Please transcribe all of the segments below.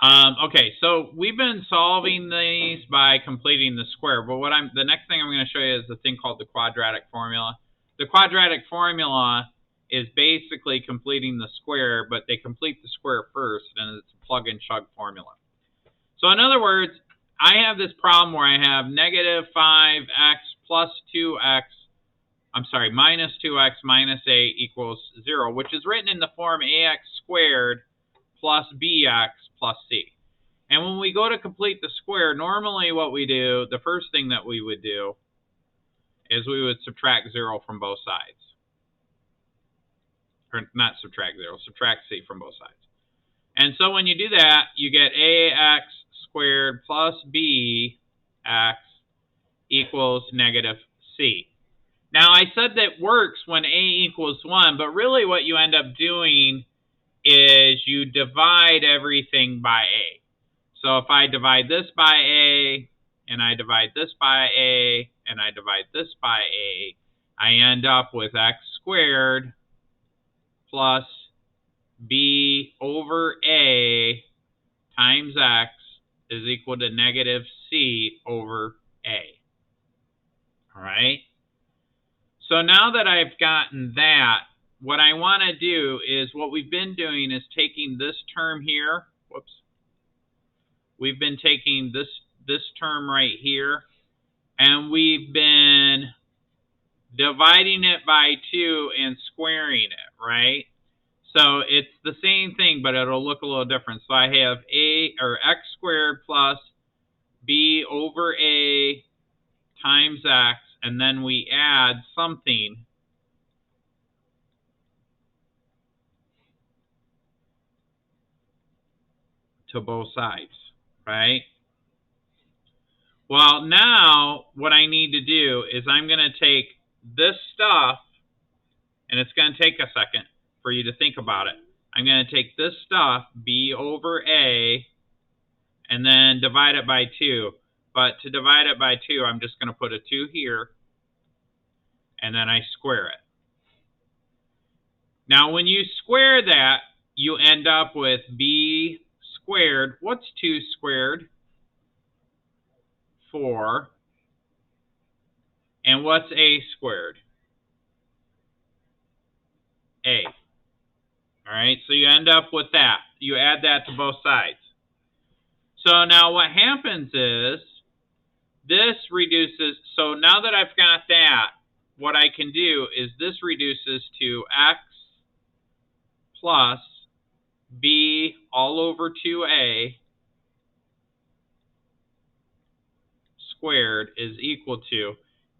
Okay, so we've been solving these by completing the square, but the next thing I'm going to show you is the thing called the quadratic formula. The quadratic formula is basically completing the square, but they complete the square first, and it's a plug and chug formula. So in other words, I have this problem where I have negative 5x plus 2x, minus 2x minus a equals 0, which is written in the form ax squared plus bx plus c. And when we go to complete the square, normally what we do, the first thing that we would do is we would subtract 0 from both sides. Or not subtract 0, subtract c from both sides. And so when you do that, you get ax squared plus bx equals negative c. Now, I said that works when a equals 1, but really what you end up doing is you divide everything by a. So if I divide this by a, and I divide this by a, and I divide this by a, I end up with x squared plus b over a times x is equal to negative c over a. All right? So now that I've gotten that, what I want to do is what we've been doing is taking this term here. Whoops. We've been taking this term right here, and we've been dividing it by 2 and squaring it, right? So it's the same thing, but it'll look a little different. So I have x squared plus b over a times x, and then we add something to both sides, right? Well, now what I need to do is I'm going to take this stuff, and it's going to take a second for you to think about it. I'm going to take this stuff, b over a, and then divide it by 2. But to divide it by 2, I'm just going to put a 2 here, and then I square it. Now, when you square that, you end up with b squared. What's 2 squared? 4. And what's a squared? A. All right, so you end up with that. You add that to both sides. So now what happens is this reduces, so now that I've got that, what I can do is this reduces to x plus b all over 2a squared is equal to,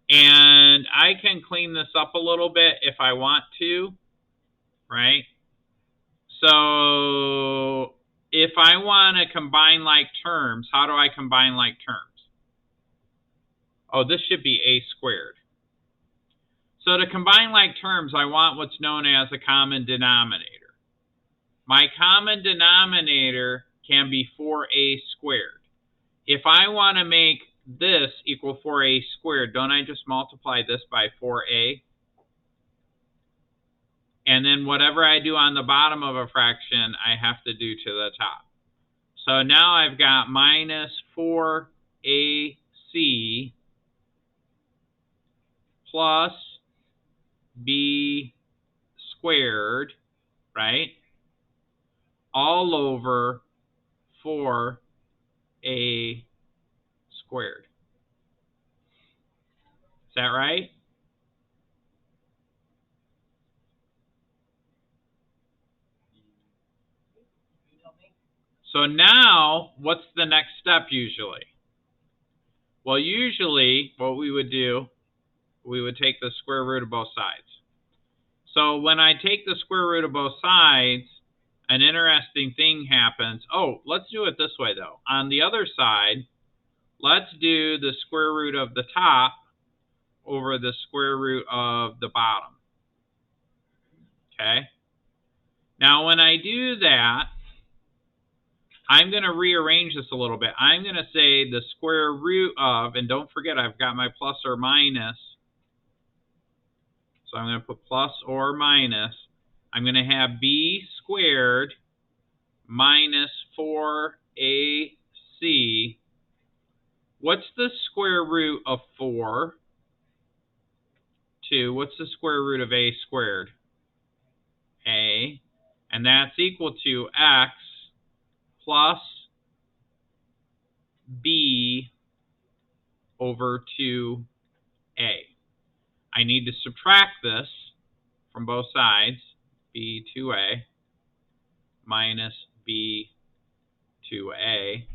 and I can clean this up a little bit if I want to, right? So if I want to combine like terms, how do I combine like terms? Oh, this should be a squared. So to combine like terms, I want what's known as a common denominator. My common denominator can be 4a squared. If I want to make this equal 4a squared, don't I just multiply this by 4a? And then whatever I do on the bottom of a fraction, I have to do to the top. So now I've got minus 4ac plus b squared, right? All over 4a squared. Is that right? So now, what's the next step usually? Well, usually what we would do, we would take the square root of both sides. So when I take the square root of both sides, an interesting thing happens. Oh, let's do it this way though. On the other side, let's do the square root of the top over the square root of the bottom. Okay? Now when I do that, I'm going to rearrange this a little bit. I'm going to say the square root of, and don't forget I've got my plus or minus. So I'm going to put plus or minus. I'm going to have b squared minus 4ac. What's the square root of 4? 2. What's the square root of a squared? A. And that's equal to x plus b over 2a. I need to subtract this from both sides. B 2a minus b 2a.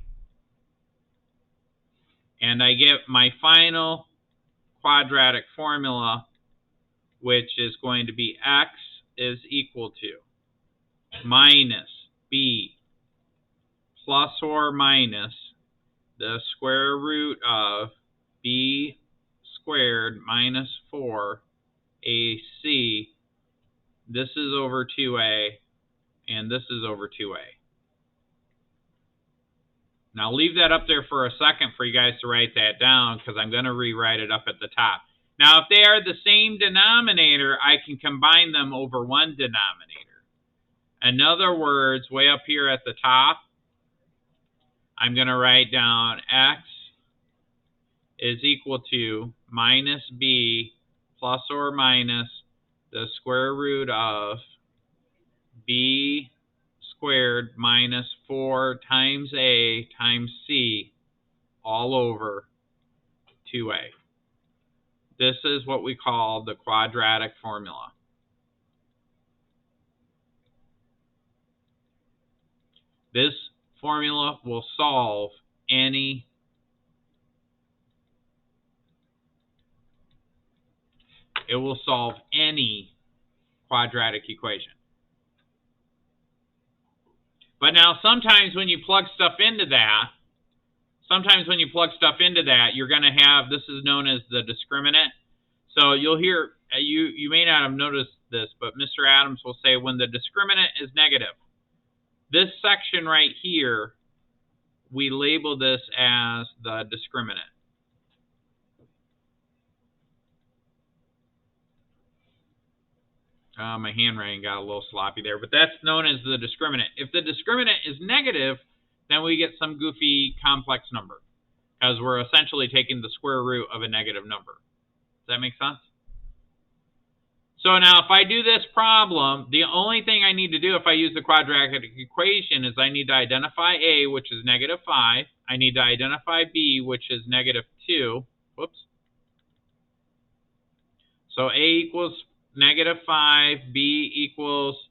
And I get my final quadratic formula, which is going to be x is equal to minus b plus or minus the square root of b squared minus 4ac. This is over 2a, and this is over 2a. Now leave that up there for a second for you guys to write that down, because I'm going to rewrite it up at the top. Now, if they are the same denominator, I can combine them over one denominator. In other words, way up here at the top, I'm going to write down x is equal to minus b plus or minus the square root of b squared minus 4 times a times c all over 2a. This is what we call the quadratic formula. This formula will solve any quadratic equation. But now sometimes when you plug stuff into that, you're going to have, this is known as the discriminant. So you'll hear, you may not have noticed this, but Mr. Adams will say when the discriminant is negative, this section right here, we label this as the discriminant. My handwriting got a little sloppy there, but that's known as the discriminant. If the discriminant is negative, then we get some goofy complex number, because we're essentially taking the square root of a negative number. Does that make sense? So now if I do this problem, the only thing I need to do if I use the quadratic equation is I need to identify a, which is negative 5. I need to identify b, which is negative 2. Whoops. So a equals negative 5, b equals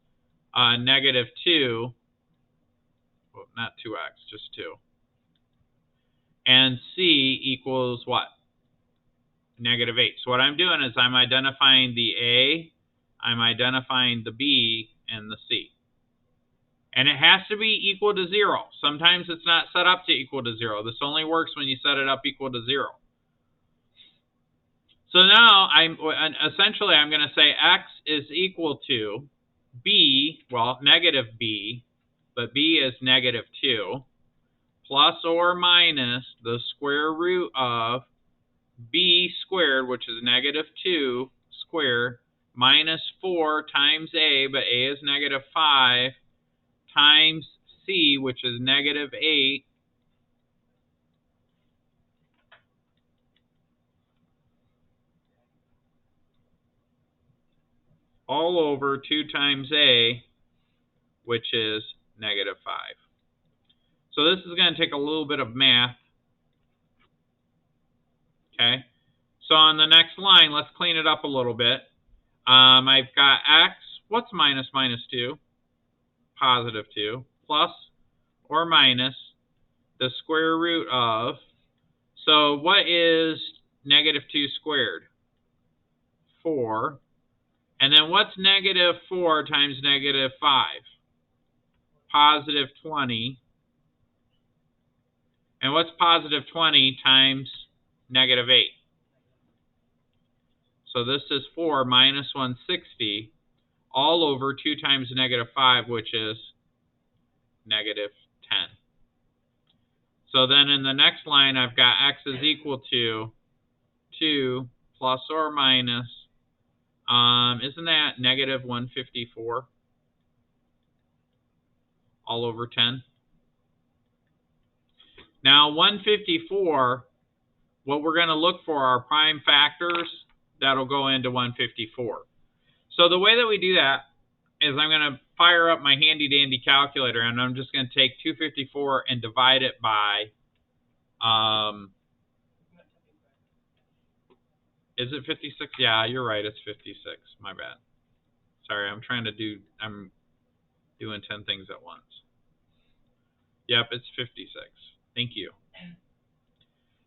negative 2. Well, not 2x, just 2. And c equals what? Negative 8. So what I'm doing is I'm identifying the a, I'm identifying the b, and the c. And it has to be equal to 0. Sometimes it's not set up to equal to 0. This only works when you set it up equal to 0. So now I'm going to say x is equal to b, well, negative b, but b is negative 2, plus or minus the square root of b squared, which is negative 2 squared, minus 4 times a, but a is negative 5, times c, which is negative 8, all over 2 times a, which is negative 5. So this is going to take a little bit of math. Okay. So on the next line, let's clean it up a little bit. I've got x, what's minus minus 2? Positive 2, plus or minus the square root of, so what is negative 2 squared? 4. And then what's negative 4 times negative 5? Positive 20. And what's positive 20 times negative 8? So this is 4 minus 160 all over 2 times negative 5, which is negative 10. So then in the next line, I've got x is equal to 2 plus or minus, isn't that negative 154 all over 10? Now 154, what we're going to look for are prime factors that'll go into 154. So the way that we do that is I'm going to fire up my handy dandy calculator, and I'm just going to take 254 and divide it by, is it 56? Yeah, you're right, it's 56. My bad. Sorry, I'm doing 10 things at once. Yep, it's 56. Thank you.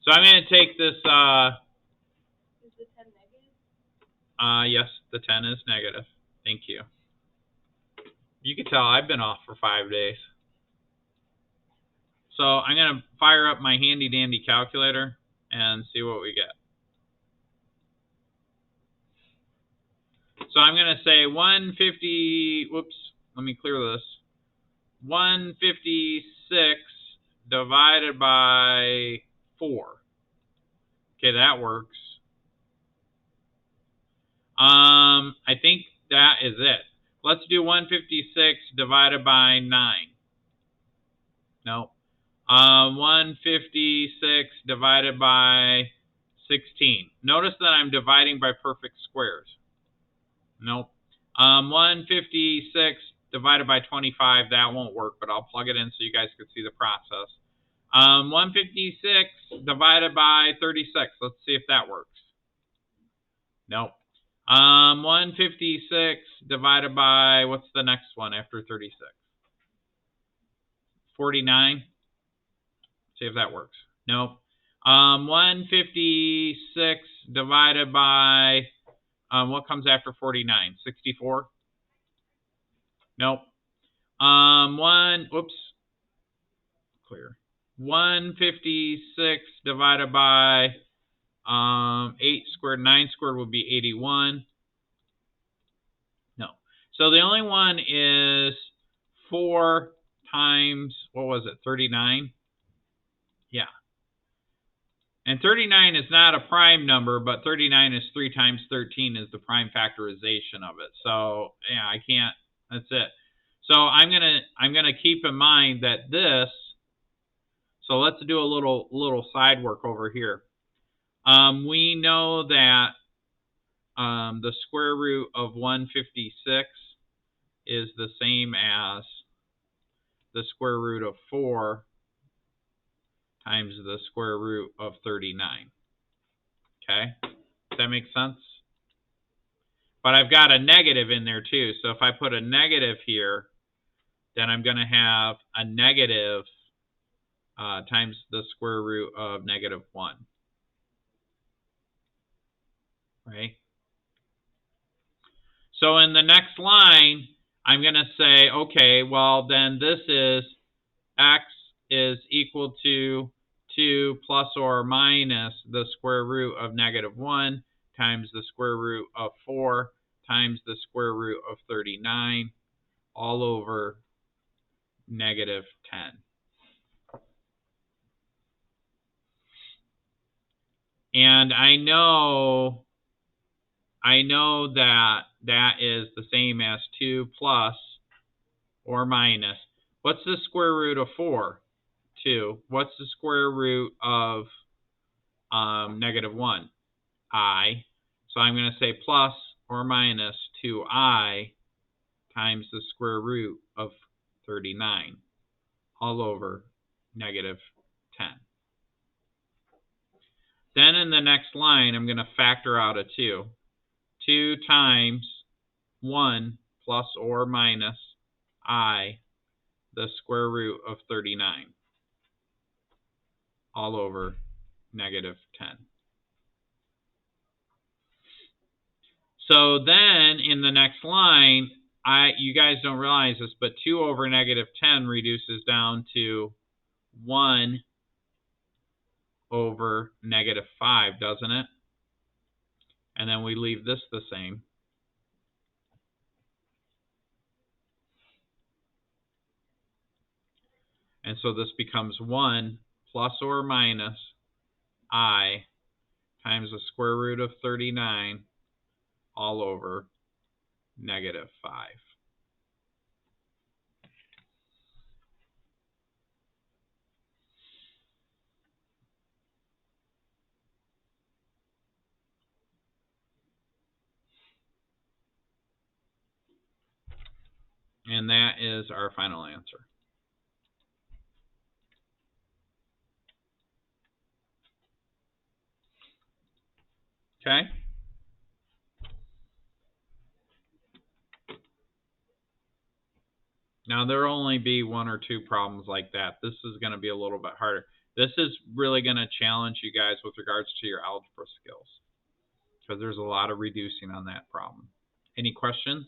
So I'm going to take this, Is the 10 negative? Yes, the 10 is negative. Thank you. You can tell I've been off for 5 days. So I'm going to fire up my handy dandy calculator and see what we get. So I'm going to say 150, whoops, let me clear this. 156 divided by 4. Okay, that works. I think that is it. Let's do 156 divided by 9. No. 156 divided by 16. Notice that I'm dividing by perfect squares. Nope. 156 divided by 25, that won't work, but I'll plug it in so you guys can see the process. 156 divided by 36. Let's see if that works. Nope. 156 divided by, what's the next one after 36? 49. See if that works. Nope. 156 divided by, what comes after 49? 64? Nope. Whoops. Clear. 156 divided by 8 squared, 9 squared would be 81. No. So the only one is 4 times, what was it, 39? Yeah. And 39 is not a prime number, but 39 is 3 times 13 is the prime factorization of it. So yeah, I can't, that's it. So I'm gonna keep in mind that this, so let's do a little side work over here. We know that the square root of 156 is the same as the square root of 4 times the square root of 39. Okay? Does that make sense? But I've got a negative in there too. So if I put a negative here, then I'm going to have a negative times the square root of negative 1. Right? So in the next line, I'm going to say, okay, well, then this is x is equal to 2 plus or minus the square root of negative 1 times the square root of 4 times the square root of 39 all over negative 10. And I know that that is the same as 2 plus or minus. What's the square root of 4? 2. What's the square root of negative 1? I. So I'm going to say plus or minus 2i times the square root of 39 all over negative 10. Then in the next line, I'm going to factor out a 2. 2 times 1 plus or minus I, the square root of 39, all over negative 10. So then in the next line, you guys don't realize this, but 2 over negative 10 reduces down to 1 over negative 5, doesn't it? And then we leave this the same. And so this becomes 1 plus or minus I times the square root of 39 all over negative 5. And that is our final answer. Okay? Now, there will only be one or two problems like that. This is going to be a little bit harder. This is really going to challenge you guys with regards to your algebra skills, because there's a lot of reducing on that problem. Any questions?